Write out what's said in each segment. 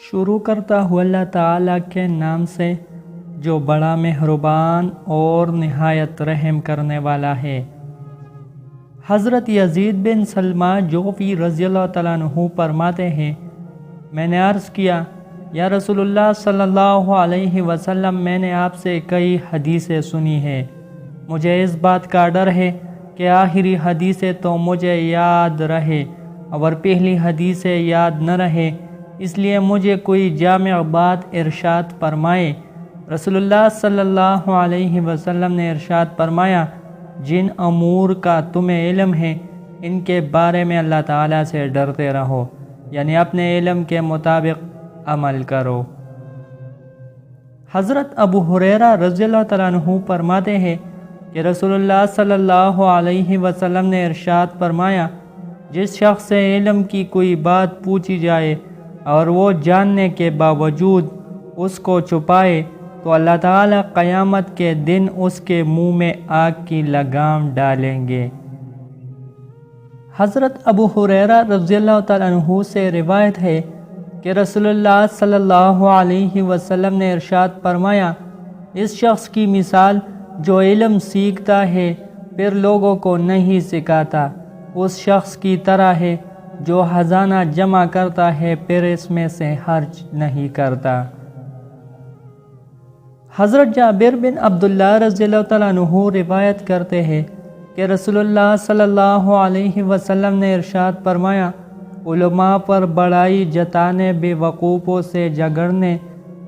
شروع کرتا ہوں اللہ تعالیٰ کے نام سے جو بڑا مہربان اور نہایت رحم کرنے والا ہے۔ حضرت یزید بن سلمہ جوفی رضی اللہ تعالیٰ عنہ فرماتے ہیں، میں نے عرض کیا، یا رسول اللہ صلی اللہ علیہ وسلم، میں نے آپ سے کئی حدیثیں سنی ہیں، مجھے اس بات کا ڈر ہے کہ آخری حدیثیں تو مجھے یاد رہے اور پہلی حدیثیں یاد نہ رہے، اس لیے مجھے کوئی جامع بات ارشاد فرمائے۔ رسول اللہ صلی اللہ علیہ وسلم نے ارشاد فرمایا، جن امور کا تمہیں علم ہے ان کے بارے میں اللہ تعالیٰ سے ڈرتے رہو، یعنی اپنے علم کے مطابق عمل کرو۔ حضرت ابو ہریرہ رضی اللہ تعالیٰ عنہ فرماتے ہیں کہ رسول اللہ صلی اللہ علیہ وسلم نے ارشاد فرمایا، جس شخص سے علم کی کوئی بات پوچھی جائے اور وہ جاننے کے باوجود اس کو چھپائے تو اللہ تعالیٰ قیامت کے دن اس کے منہ میں آگ کی لگام ڈالیں گے۔ حضرت ابو ہریرہ رضی اللہ تعالیٰ عنہ سے روایت ہے کہ رسول اللہ صلی اللہ علیہ وسلم نے ارشاد فرمایا، اس شخص کی مثال جو علم سیکھتا ہے پھر لوگوں کو نہیں سکھاتا، اس شخص کی طرح ہے جو خزانہ جمع کرتا ہے پھر اس میں سے خرچ نہیں کرتا۔ حضرت جابر بن عبداللہ رضی اللہ تعالیٰ عنہ روایت کرتے ہیں کہ رسول اللہ صلی اللہ علیہ وسلم نے ارشاد فرمایا، علماء پر بڑائی جتانے، بے وقوفوں سے جھگڑنے،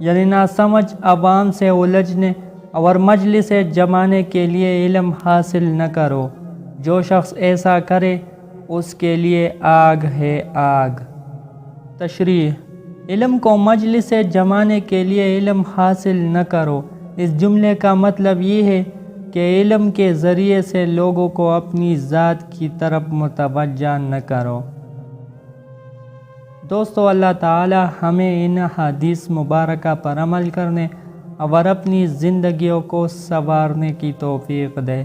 یعنی ناسمجھ عوام سے الجھنے اور مجلس جمانے کے لیے علم حاصل نہ کرو، جو شخص ایسا کرے اس کے لیے آگ ہے آگ۔ تشریح: علم کو مجلس جمانے کے لیے علم حاصل نہ کرو، اس جملے کا مطلب یہ ہے کہ علم کے ذریعے سے لوگوں کو اپنی ذات کی طرف متوجہ نہ کرو۔ دوستو، اللہ تعالی ہمیں ان حدیث مبارکہ پر عمل کرنے اور اپنی زندگیوں کو سنوارنے کی توفیق دے۔